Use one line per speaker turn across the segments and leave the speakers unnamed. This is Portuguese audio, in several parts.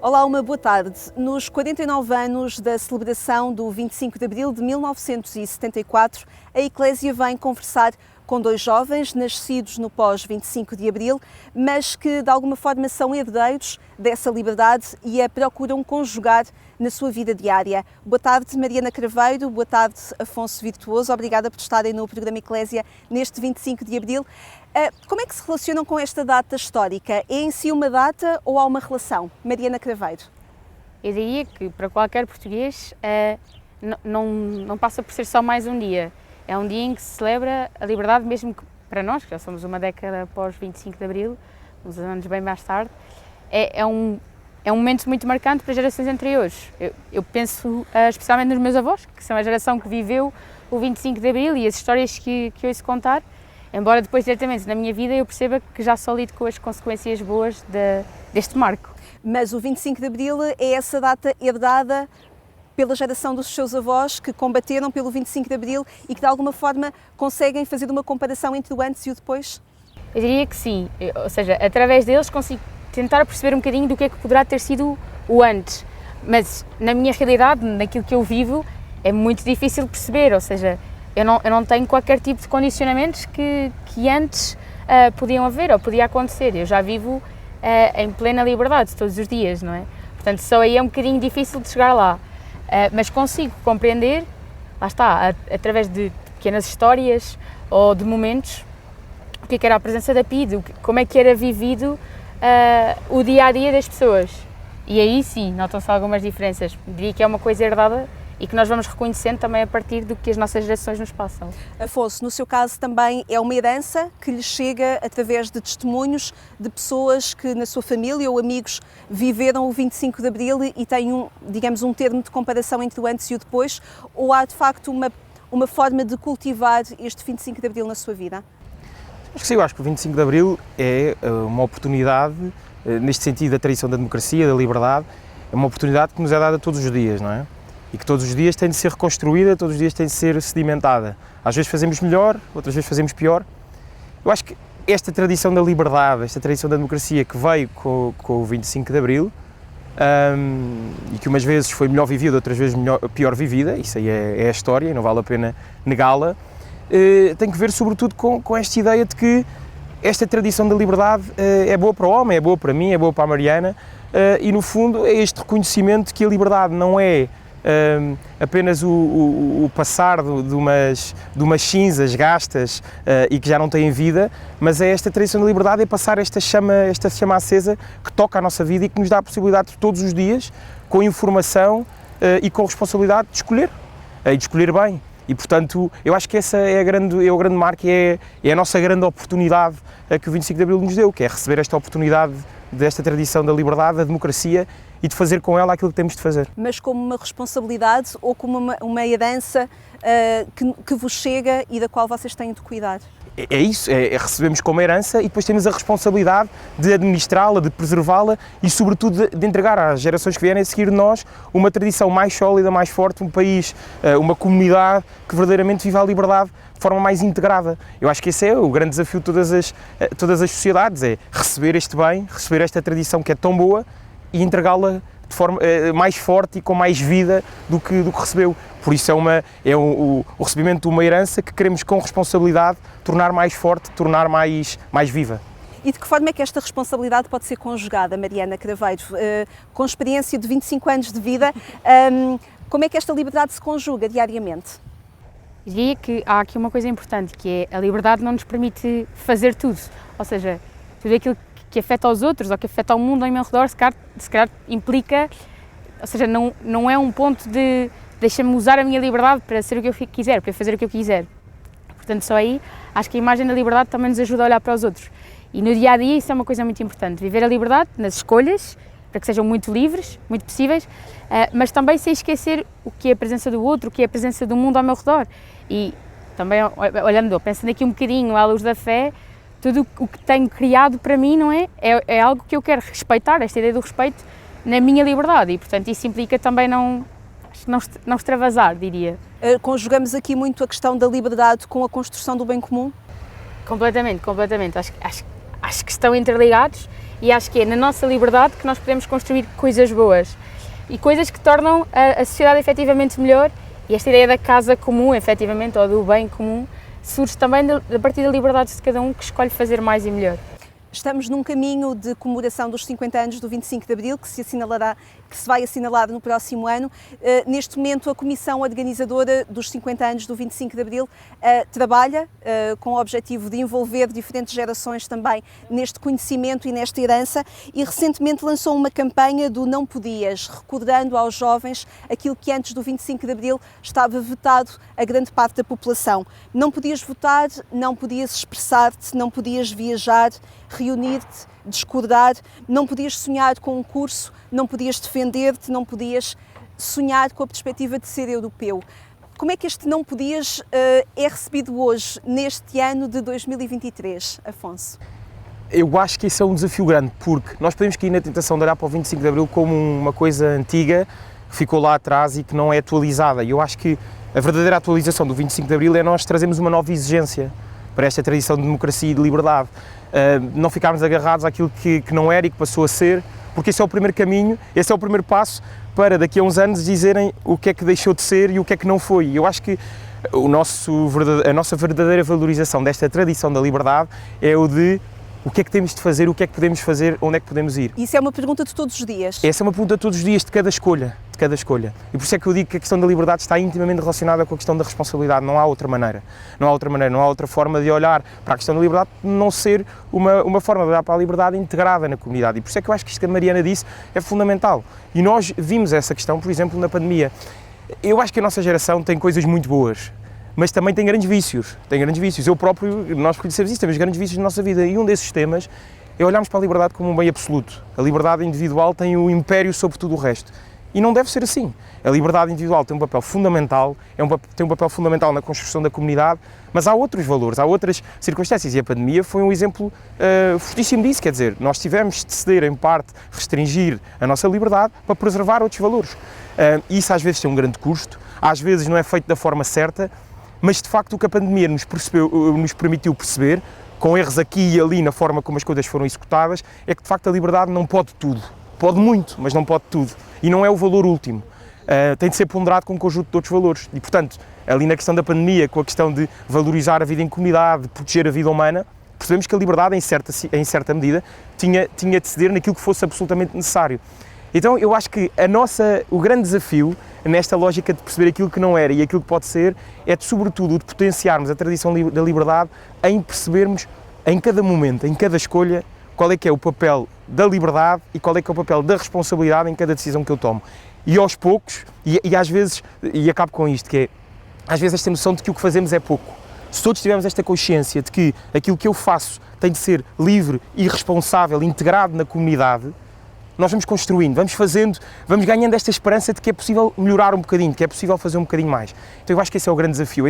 Olá, uma boa tarde. Nos 49 anos da celebração do 25 de Abril de 1974, a Eclésia vem conversar com dois jovens nascidos no pós-25 de Abril, mas que de alguma forma são herdeiros dessa liberdade e a procuram conjugar na sua vida diária. Boa tarde, Mariana Craveiro. Boa tarde, Afonso Virtuoso. Obrigada por estarem no programa Eclésia neste 25 de Abril. Como é que se relacionam com esta data histórica? É em si uma data ou há uma relação? Mariana Craveiro.
Eu diria que para qualquer português não passa por ser só mais um dia. É um dia em que se celebra a liberdade, mesmo que para nós, que já somos uma década após 25 de Abril, uns anos bem mais tarde, é um momento muito marcante para gerações anteriores. Eu penso especialmente nos meus avós, que são a geração que viveu o 25 de Abril e as histórias que ouço contar, embora depois diretamente na minha vida eu perceba que já só lido com as consequências boas deste marco.
Mas o 25 de Abril é essa data herdada pela geração dos seus avós que combateram pelo 25 de Abril e que de alguma forma conseguem fazer uma comparação entre o antes e o depois?
Eu diria que sim, ou seja, através deles consigo tentar perceber um bocadinho do que é que poderá ter sido o antes, mas na minha realidade, naquilo que eu vivo, é muito difícil perceber, ou seja, eu não tenho qualquer tipo de condicionamentos que antes podiam haver ou podia acontecer. Eu já vivo em plena liberdade todos os dias, não é? Portanto, só aí é um bocadinho difícil de chegar lá. Mas consigo compreender, lá está, através de pequenas histórias ou de momentos, o que é que era a presença da PIDE, como é que era vivido o dia-a-dia das pessoas. E aí sim, notam-se algumas diferenças. Diria que é uma coisa herdada e que nós vamos reconhecendo também a partir do que as nossas gerações nos passam.
Afonso, no seu caso também é uma herança que lhe chega através de testemunhos de pessoas que na sua família ou amigos viveram o 25 de Abril e têm um termo de comparação entre o antes e o depois, ou há de facto uma forma de cultivar este 25 de Abril na sua vida?
Acho que sim, eu acho que o 25 de Abril é uma oportunidade, neste sentido da tradição da democracia, da liberdade, é uma oportunidade que nos é dada todos os dias, não é? E que todos os dias tem de ser reconstruída, todos os dias tem de ser sedimentada. Às vezes fazemos melhor, outras vezes fazemos pior. Eu acho que esta tradição da liberdade, esta tradição da democracia que veio com o 25 de Abril, e que umas vezes foi melhor vivida, outras vezes pior vivida, isso aí é a história e não vale a pena negá-la, tem que ver sobretudo com esta ideia de que esta tradição da liberdade é boa para o homem, é boa para mim, é boa para a Mariana, e no fundo é este reconhecimento de que a liberdade não é apenas o passar de umas cinzas gastas e que já não têm vida, mas é esta tradição da liberdade, é passar esta chama acesa que toca a nossa vida e que nos dá a possibilidade de todos os dias, com informação e com responsabilidade, de escolher, e de escolher bem. E, portanto, eu acho que essa é o grande marco, é a nossa grande oportunidade que o 25 de Abril nos deu, que é receber esta oportunidade desta tradição da liberdade, da democracia e de fazer com ela aquilo que temos de fazer.
Mas como uma responsabilidade ou como uma herança que vos chega e da qual vocês têm de cuidar?
É isso, recebemos como herança e depois temos a responsabilidade de administrá-la, de preservá-la e sobretudo de entregar às gerações que vierem a seguir de nós uma tradição mais sólida, mais forte, um país, uma comunidade que verdadeiramente vive a liberdade de forma mais integrada. Eu acho que esse é o grande desafio de todas as sociedades, é receber este bem, receber esta tradição que é tão boa e entregá-la de forma mais forte e com mais vida do que recebeu. Por isso o recebimento de uma herança que queremos com responsabilidade tornar mais forte, tornar mais viva.
E de que forma é que esta responsabilidade pode ser conjugada, Mariana Craveiro? Com experiência de 25 anos de vida, como é que esta liberdade se conjuga diariamente?
Eu diria que há aqui uma coisa importante, que é a liberdade não nos permite fazer tudo, ou seja, tudo aquilo que afeta aos outros ou que afeta ao mundo ao meu redor, se calhar implica, ou seja, não é um ponto de deixa-me usar a minha liberdade para ser o que eu quiser, para fazer o que eu quiser. Portanto, só aí acho que a imagem da liberdade também nos ajuda a olhar para os outros. E no dia a dia isso é uma coisa muito importante, viver a liberdade nas escolhas, para que sejam muito livres, muito possíveis, mas também sem esquecer o que é a presença do outro, o que é a presença do mundo ao meu redor. E também pensando aqui um bocadinho à luz da fé, tudo o que tenho criado para mim, não é? É algo que eu quero respeitar, esta ideia do respeito na minha liberdade e, portanto, isso implica também não extravasar, diria.
Conjugamos aqui muito a questão da liberdade com a construção do bem comum?
Completamente. Acho que estão interligados e acho que é na nossa liberdade que nós podemos construir coisas boas e coisas que tornam a sociedade efetivamente melhor, e esta ideia da casa comum, efetivamente, ou do bem comum, surge também a partir da liberdade de cada um que escolhe fazer mais e melhor.
Estamos num caminho de comemoração dos 50 anos do 25 de Abril, que se vai assinalar no próximo ano. Neste momento, a Comissão Organizadora dos 50 anos do 25 de Abril trabalha com o objetivo de envolver diferentes gerações também neste conhecimento e nesta herança, e recentemente lançou uma campanha do Não Podias, recordando aos jovens aquilo que antes do 25 de Abril estava vetado a grande parte da população. Não podias votar, não podias expressar-te, não podias viajar, reunir-te, discordar, não podias sonhar com um curso, não podias defender-te, não podias sonhar com a perspectiva de ser europeu. Como é que este não podias é recebido hoje, neste ano de 2023, Afonso?
Eu acho que esse é um desafio grande, porque nós podemos cair na tentação de olhar para o 25 de Abril como uma coisa antiga, que ficou lá atrás e que não é atualizada. E eu acho que a verdadeira atualização do 25 de Abril é nós trazermos uma nova exigência para esta tradição de democracia e de liberdade. Não ficarmos agarrados àquilo que não era e que passou a ser, porque esse é o primeiro caminho, esse é o primeiro passo para daqui a uns anos dizerem o que é que deixou de ser e o que é que não foi. E eu acho que a nossa verdadeira valorização desta tradição da liberdade é o de o que é que temos de fazer, o que é que podemos fazer, onde é que podemos ir.
Isso é uma pergunta de todos os dias?
Essa é uma pergunta de todos os dias, de cada escolha. E por isso é que eu digo que a questão da liberdade está intimamente relacionada com a questão da responsabilidade, não há outra maneira. Não há outra forma de olhar para a questão da liberdade, não ser uma forma de olhar para a liberdade integrada na comunidade. E por isso é que eu acho que isto que a Mariana disse é fundamental. E nós vimos essa questão, por exemplo, na pandemia. Eu acho que a nossa geração tem coisas muito boas, mas também tem grandes vícios. Eu próprio, nós conhecemos isso, temos grandes vícios na nossa vida, e um desses temas é olharmos para a liberdade como um bem absoluto. A liberdade individual tem o império sobre tudo o resto. E não deve ser assim. A liberdade individual tem um papel fundamental, tem um papel fundamental na construção da comunidade, mas há outros valores, há outras circunstâncias, e a pandemia foi um exemplo fortíssimo disso. Quer dizer, nós tivemos de ceder, em parte, restringir a nossa liberdade para preservar outros valores. Isso às vezes tem um grande custo, às vezes não é feito da forma certa, mas de facto o que a pandemia nos permitiu perceber, com erros aqui e ali na forma como as coisas foram executadas, é que de facto a liberdade não pode tudo. Pode muito, mas não pode tudo. E não é o valor último. Tem de ser ponderado com um conjunto de outros valores. E, portanto, ali na questão da pandemia, com a questão de valorizar a vida em comunidade, de proteger a vida humana, percebemos que a liberdade, em certa medida, tinha de ceder naquilo que fosse absolutamente necessário. Então, eu acho que o grande desafio, nesta lógica de perceber aquilo que não era e aquilo que pode ser, é, sobretudo, de potenciarmos a tradição da liberdade em percebermos, em cada momento, em cada escolha, qual é que é o papel da liberdade e qual é que é o papel da responsabilidade em cada decisão que eu tomo. E aos poucos, e às vezes, e acabo com isto, que é, às vezes esta noção de que o que fazemos é pouco. Se todos tivermos esta consciência de que aquilo que eu faço tem de ser livre e responsável, integrado na comunidade, nós vamos construindo, vamos ganhando esta esperança de que é possível melhorar um bocadinho, de que é possível fazer um bocadinho mais. Então eu acho que esse é o grande desafio,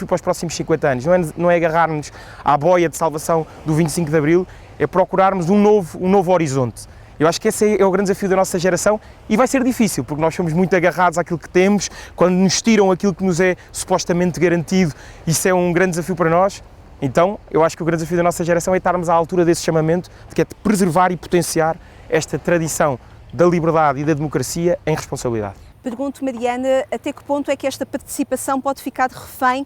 para os próximos 50 anos, não é agarrar-nos à boia de salvação do 25 de Abril, é procurarmos um novo horizonte. Eu acho que esse é o grande desafio da nossa geração, e vai ser difícil, porque nós somos muito agarrados àquilo que temos, quando nos tiram aquilo que nos é supostamente garantido, isso é um grande desafio para nós. Então, eu acho que o grande desafio da nossa geração é estarmos à altura desse chamamento, que é de preservar e potenciar esta tradição da liberdade e da democracia em responsabilidade.
Pergunto, Mariana, até que ponto é que esta participação pode ficar refém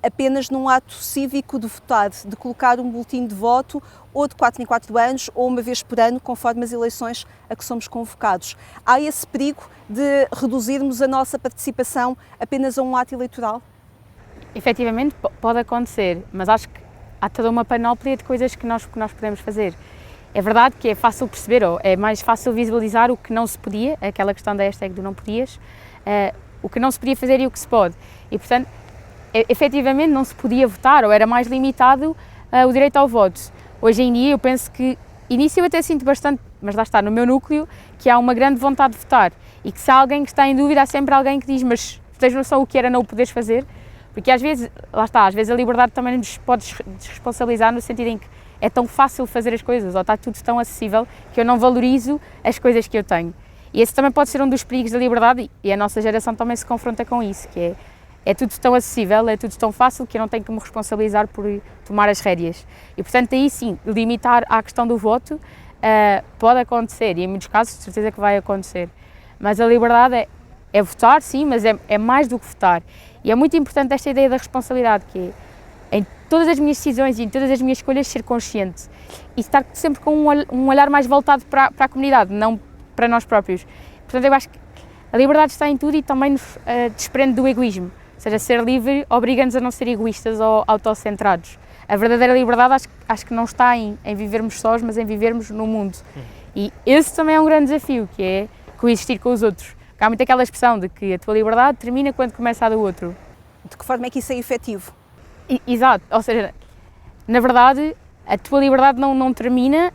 apenas num ato cívico de votar, de colocar um boletim de voto, ou de 4 em 4 anos, ou uma vez por ano, conforme as eleições a que somos convocados? Há esse perigo de reduzirmos a nossa participação apenas a um ato eleitoral?
Efetivamente pode acontecer, mas acho que há toda uma panóplia de coisas que nós podemos fazer. É verdade que é fácil perceber, ou é mais fácil visualizar o que não se podia, aquela questão da hashtag do não podias, o que não se podia fazer e o que se pode. E, portanto, efetivamente não se podia votar, ou era mais limitado o direito ao voto. Hoje em dia eu penso que, início eu até sinto bastante, mas lá está, no meu núcleo, que há uma grande vontade de votar, e que se há alguém que está em dúvida, há sempre alguém que diz, mas tens noção o que era não o poderes fazer? Porque às vezes, lá está, às vezes a liberdade também nos pode desresponsabilizar no sentido em que é tão fácil fazer as coisas, ou está tudo tão acessível, que eu não valorizo as coisas que eu tenho. E esse também pode ser um dos perigos da liberdade, e a nossa geração também se confronta com isso, que é tudo tão acessível, é tudo tão fácil, que eu não tenho que me responsabilizar por tomar as rédeas. E portanto aí sim, limitar à questão do voto, pode acontecer, e em muitos casos de certeza que vai acontecer. Mas a liberdade é votar, sim, mas é mais do que votar. E é muito importante esta ideia da responsabilidade, que é em todas as minhas decisões e em todas as minhas escolhas ser consciente e estar sempre com um olhar mais voltado para a comunidade, não para nós próprios. Portanto, eu acho que a liberdade está em tudo e também nos desprende do egoísmo. Ou seja, ser livre obriga-nos a não ser egoístas ou autocentrados. A verdadeira liberdade acho que não está em vivermos sós, mas em vivermos no mundo. E esse também é um grande desafio, que é coexistir com os outros. Porque há muito aquela expressão de que a tua liberdade termina quando começa a do outro.
De que forma é que isso é efetivo?
Exato, ou seja, na verdade, a tua liberdade não termina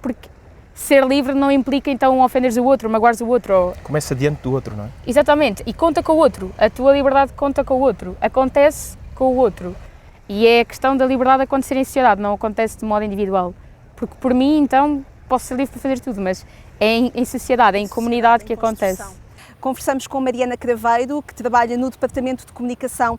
porque ser livre não implica então ofenderes o outro, magoares o outro.
Começa diante do outro, não é?
Exatamente, e conta com o outro, a tua liberdade conta com o outro, acontece com o outro. E é a questão da liberdade acontecer em sociedade, não acontece de modo individual. Porque por mim, então, posso ser livre para fazer tudo, mas é em sociedade, é em comunidade que acontece.
Conversamos com Mariana Craveiro, que trabalha no Departamento de Comunicação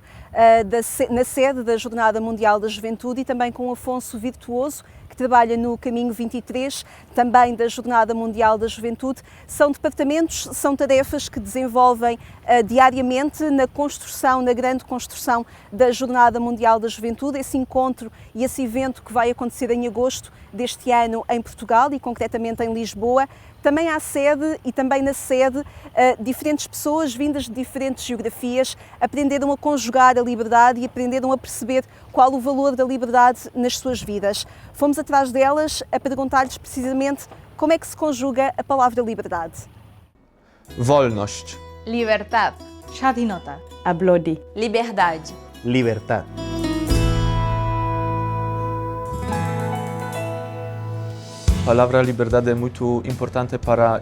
na sede da Jornada Mundial da Juventude, e também com Afonso Virtuoso, que trabalha no Caminho 23, também da Jornada Mundial da Juventude. São departamentos, são tarefas que desenvolvem diariamente na construção, na grande construção da Jornada Mundial da Juventude, esse encontro e esse evento que vai acontecer em agosto deste ano em Portugal e concretamente em Lisboa. Também há sede e também na sede diferentes pessoas vindas de diferentes geografias aprenderam a conjugar a liberdade e aprenderam a perceber qual o valor da liberdade nas suas vidas. Fomos atrás delas a perguntar-lhes precisamente como é que se conjuga a palavra liberdade.
Wolność.
Libertad.
Shadinota.
Ablodi.
Liberdade.
Libertad.
A palavra liberdade é muito importante para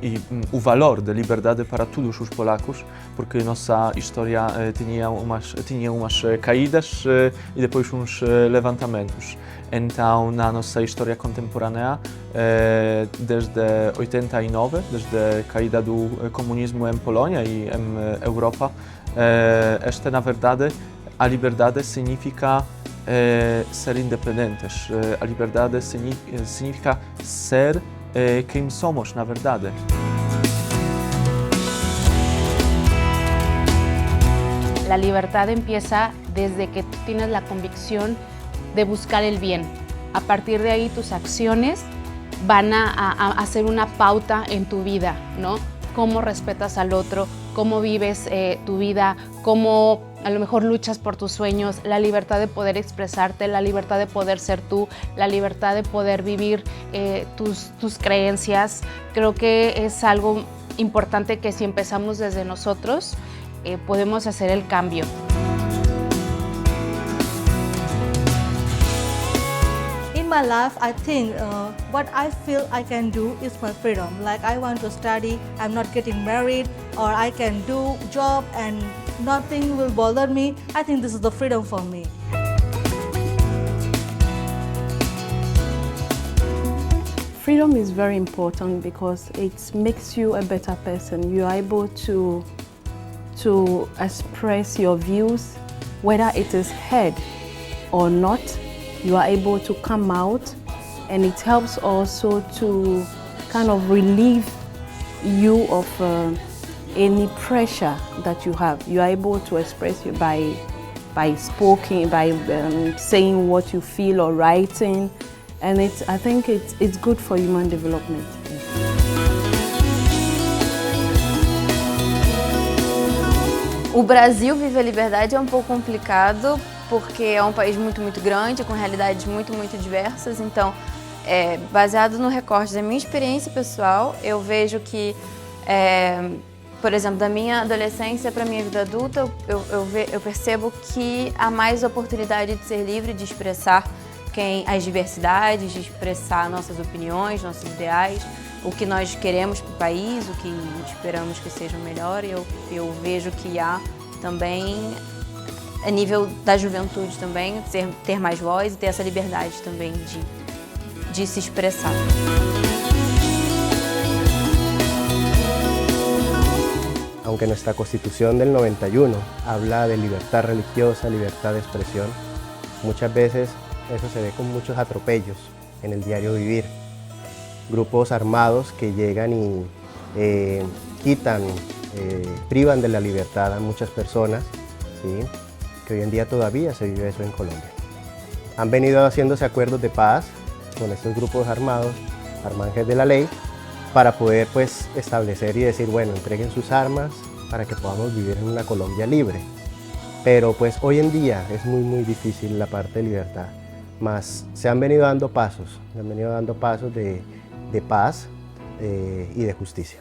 o valor da liberdade para todos os polacos, porque nossa história tinha umas caídas e depois uns levantamentos. Então, na nossa história contemporânea, desde 89, desde a caída do comunismo em Polónia e em Europa, na verdade, a liberdade significa ser independentes. A liberdade significa ser quem somos, na verdade.
La libertad empieza desde que tú tienes la convicción de buscar el bien. A partir de ahí tus acciones van a hacer una pauta en tu vida, ¿no? Cómo respetas al otro, cómo vives tu vida, cómo a lo mejor luchas por tus sueños, la libertad de poder expresarte, la libertad de poder ser tú, la libertad de poder vivir tus creencias. Creo que es algo importante que si empezamos desde nosotros, podemos hacer el cambio.
In my life, I think what I feel I can do is my freedom. Like I want to study, I'm not getting married, or I can do job and nothing will bother me. I think this is the freedom for me.
Freedom is very important because it makes you a better person. You are able to express your views, whether it is heard or not. You are able to come out, and it helps also to kind of relieve you of any pressure that you have. You are able to express it by speaking, by saying what you feel or writing, and I think it's good for human development.
O Brasil viver a liberdade é um pouco complicado, porque é um país muito, muito grande, com realidades muito, muito diversas. Então, baseado no recorte da minha experiência pessoal, eu vejo que, por exemplo, da minha adolescência para a minha vida adulta, eu percebo que há mais oportunidade de ser livre, de expressar as diversidades, de expressar nossas opiniões, nossos ideais, o que nós queremos para o país, o que esperamos que seja melhor. Eu vejo que há também, a nível da juventude também, ter mais voz e ter essa liberdade também de se expressar.
Aunque nuestra Constitución del 91 habla de libertad religiosa, libertad de expresión, muchas veces eso se ve con muchos atropellos en el diario vivir. grupos armados que llegan y quitan, privan de la libertad a muchas personas, ¿sí? Que hoy en día todavía se vive eso en Colombia. Han venido haciéndose acuerdos de paz con estos grupos armados, armanjes de la ley, para poder pues establecer y decir, bueno, entreguen sus armas para que podamos vivir en una Colombia libre. Pero pues hoy en día es muy difícil la parte de libertad, mas se han venido dando pasos, de paz e de justiça.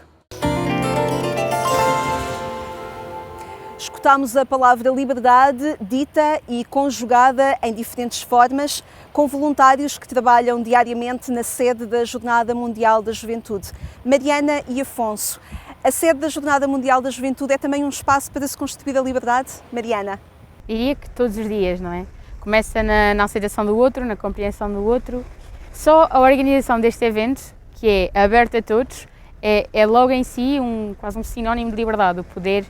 Escutámos a palavra liberdade dita e conjugada em diferentes formas, com voluntários que trabalham diariamente na sede da Jornada Mundial da Juventude. Mariana e Afonso, a sede da Jornada Mundial da Juventude é também um espaço para se construir a liberdade? Mariana?
Diria que todos os dias, não é? Começa na aceitação do outro, na compreensão do outro. Só a organização deste evento, que é aberto a todos, é logo em si quase um sinónimo de liberdade, o poder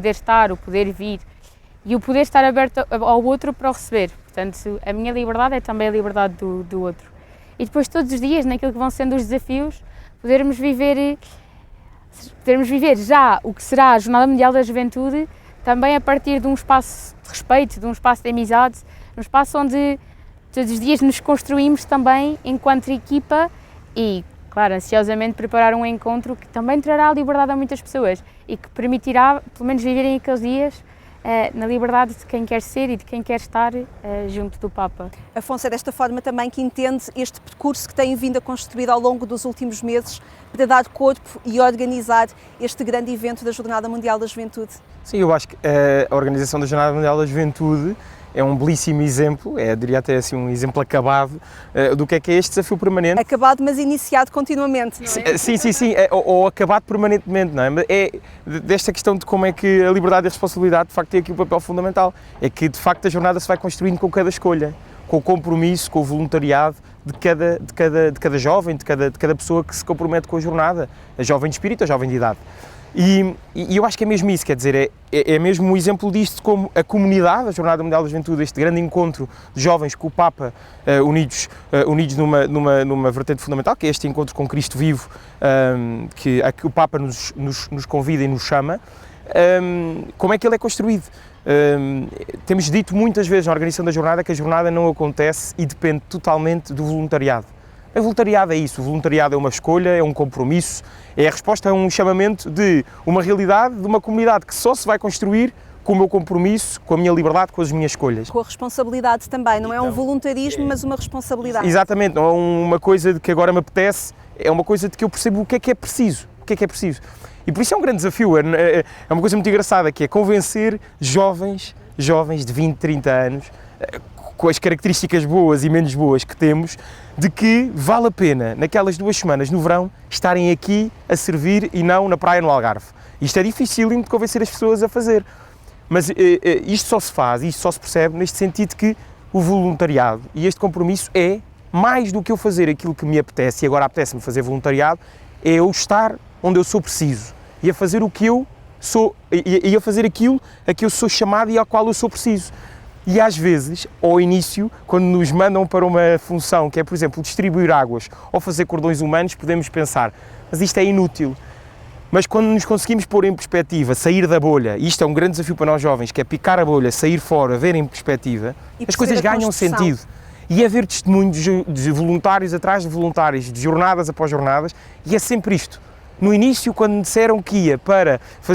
estar, o poder vir e o poder estar aberto ao outro para o receber. Portanto, a minha liberdade é também a liberdade do outro. E depois todos os dias, naquilo que vão sendo os desafios, podermos viver já o que será a Jornada Mundial da Juventude, também a partir de um espaço de respeito, de um espaço de amizade, um espaço onde todos os dias nos construímos também enquanto equipa e, claro, ansiosamente preparar um encontro que também trará a liberdade a muitas pessoas e que permitirá, pelo menos, viverem aqueles dias na liberdade de quem quer ser e de quem quer estar junto do Papa.
Afonso, é desta forma também que entende este percurso que tem vindo a construir ao longo dos últimos meses para dar corpo e organizar este grande evento da Jornada Mundial da Juventude?
Sim, eu acho que a organização da Jornada Mundial da Juventude é um belíssimo exemplo, diria até assim um exemplo acabado do que é este desafio permanente.
Acabado, mas iniciado continuamente, não é?
Sim, ou acabado permanentemente, não é? Mas é desta questão de como é que a liberdade e a responsabilidade de facto têm aqui um papel fundamental. É que de facto a jornada se vai construindo com cada escolha, com o compromisso, com o voluntariado de cada jovem, de cada pessoa que se compromete com a jornada, a jovem de espírito, a jovem de idade. E eu acho que é mesmo isso, quer dizer, é mesmo um exemplo disto, como a comunidade, a Jornada Mundial da Juventude, este grande encontro de jovens com o Papa unidos numa vertente fundamental, que é este encontro com Cristo vivo, a que o Papa nos convida e nos chama. Como é que ele é construído? Temos dito muitas vezes na organização da jornada que a jornada não acontece e depende totalmente do voluntariado. O voluntariado é isso, o voluntariado é uma escolha, é um compromisso, é a resposta a um chamamento de uma realidade, de uma comunidade que só se vai construir com o meu compromisso, com a minha liberdade, com as minhas escolhas.
Com a responsabilidade também, não é um voluntarismo, mas uma responsabilidade.
Exatamente, não é uma coisa de que agora me apetece, é uma coisa de que eu percebo o que é preciso, E por isso é um grande desafio, é uma coisa muito engraçada, que é convencer jovens de 20, 30 anos, com as características boas e menos boas que temos, de que vale a pena, naquelas 2 semanas no verão, estarem aqui a servir e não na praia no Algarve. Isto é dificílimo de convencer as pessoas a fazer, mas isto só se faz, isto só se percebe neste sentido que o voluntariado e este compromisso é mais do que eu fazer aquilo que me apetece, e agora apetece-me fazer voluntariado, é eu estar onde eu sou preciso e a fazer o que eu sou, e a fazer aquilo a que eu sou chamado e ao qual eu sou preciso. E às vezes, ao início, quando nos mandam para uma função que é, por exemplo, distribuir águas ou fazer cordões humanos, podemos pensar, mas isto é inútil. Mas quando nos conseguimos pôr em perspectiva, sair da bolha, e isto é um grande desafio para nós jovens, que é picar a bolha, sair fora, ver em perspectiva, as coisas ganham sentido. E é ver testemunhos de voluntários atrás de voluntários, de jornadas após jornadas, e é sempre isto. No início, quando me disseram que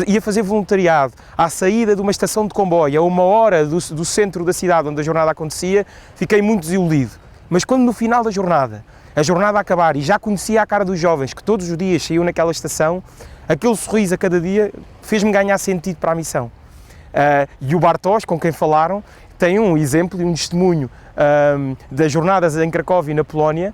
ia fazer voluntariado à saída de uma estação de comboio, a 1 hora do centro da cidade onde a jornada acontecia, fiquei muito desiludido. Mas quando no final da jornada, a jornada a acabar, e já conhecia a cara dos jovens que todos os dias saíam naquela estação, aquele sorriso a cada dia fez-me ganhar sentido para a missão. E o Bartosz, com quem falaram, tem um exemplo e um testemunho das jornadas em Cracóvia e na Polónia,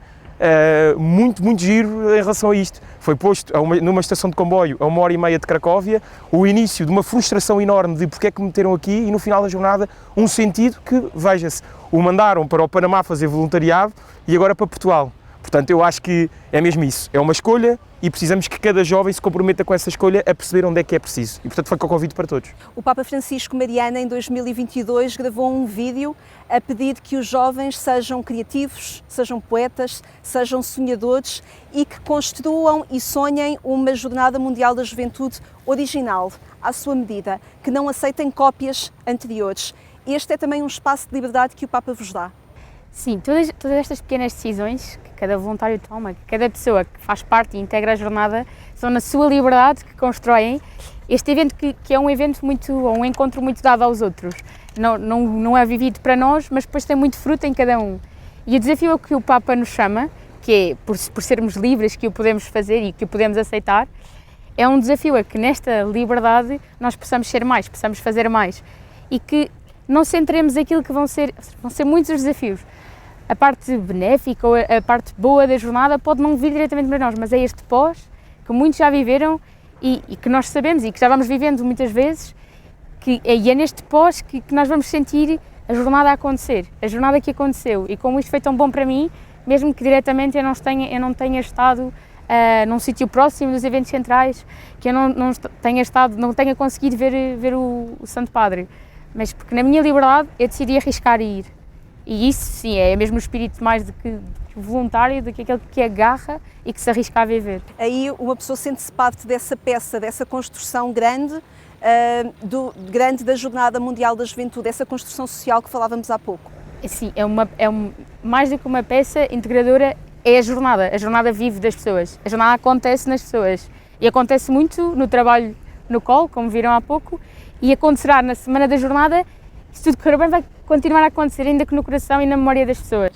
muito giro em relação a isto. Foi posto numa estação de comboio a 1h30 de Cracóvia, o início de uma frustração enorme de porque é que me meteram aqui, e no final da jornada um sentido que, veja-se, o mandaram para o Panamá fazer voluntariado e agora para Portugal. Portanto, eu acho que é mesmo isso, é uma escolha e precisamos que cada jovem se comprometa com essa escolha a perceber onde é que é preciso. E, portanto, foi com o convite para todos.
O Papa Francisco, Mariana, em 2022, gravou um vídeo a pedir que os jovens sejam criativos, sejam poetas, sejam sonhadores e que construam e sonhem uma Jornada Mundial da Juventude original, à sua medida, que não aceitem cópias anteriores. Este é também um espaço de liberdade que o Papa vos dá.
Sim, todas estas pequenas decisões que cada voluntário toma, que cada pessoa que faz parte e integra a jornada, são na sua liberdade que constroem este evento que é um evento um encontro muito dado aos outros. Não é vivido para nós, mas depois tem muito fruto em cada um. E o desafio que o Papa nos chama, que é por sermos livres que o podemos fazer e que o podemos aceitar, é um desafio a que nesta liberdade nós possamos ser mais, possamos fazer mais e que não centremos aquilo que vão ser muitos os desafios. A parte benéfica ou a parte boa da jornada pode não vir diretamente para nós, mas é este pós que muitos já viveram e que nós sabemos e que já vamos vivendo muitas vezes, e é neste pós que nós vamos sentir a jornada a acontecer, a jornada que aconteceu. E como isto foi tão bom para mim, mesmo que diretamente eu não tenha estado num sítio próximo dos eventos centrais, que eu não tenha conseguido ver o Santo Padre, mas porque na minha liberdade eu decidi arriscar e ir. E isso sim, é mesmo o espírito mais do que voluntário, do que aquele que agarra e que se arrisca a viver.
Aí uma pessoa sente-se parte dessa peça, dessa construção grande, grande da Jornada Mundial da Juventude, essa construção social que falávamos há pouco.
Sim, mais do que uma peça integradora, é a jornada vive das pessoas, a jornada acontece nas pessoas e acontece muito no trabalho no colo, como viram há pouco, e acontecerá na semana da jornada. Se tudo correr bem, vai continuar a acontecer, ainda que no coração e na memória das pessoas.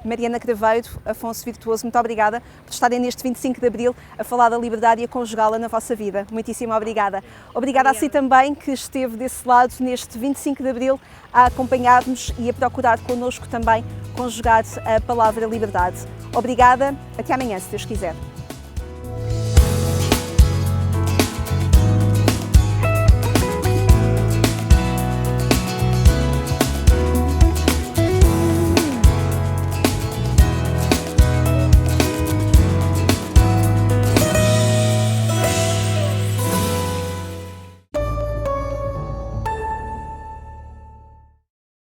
Mariana Craveiro, Afonso Virtuoso, muito obrigada por estarem neste 25 de Abril a falar da liberdade e a conjugá-la na vossa vida. Muitíssimo obrigada. Obrigada a si também, que esteve desse lado neste 25 de Abril a acompanhar-nos e a procurar connosco também conjugar a palavra liberdade. Obrigada, até amanhã, se Deus quiser.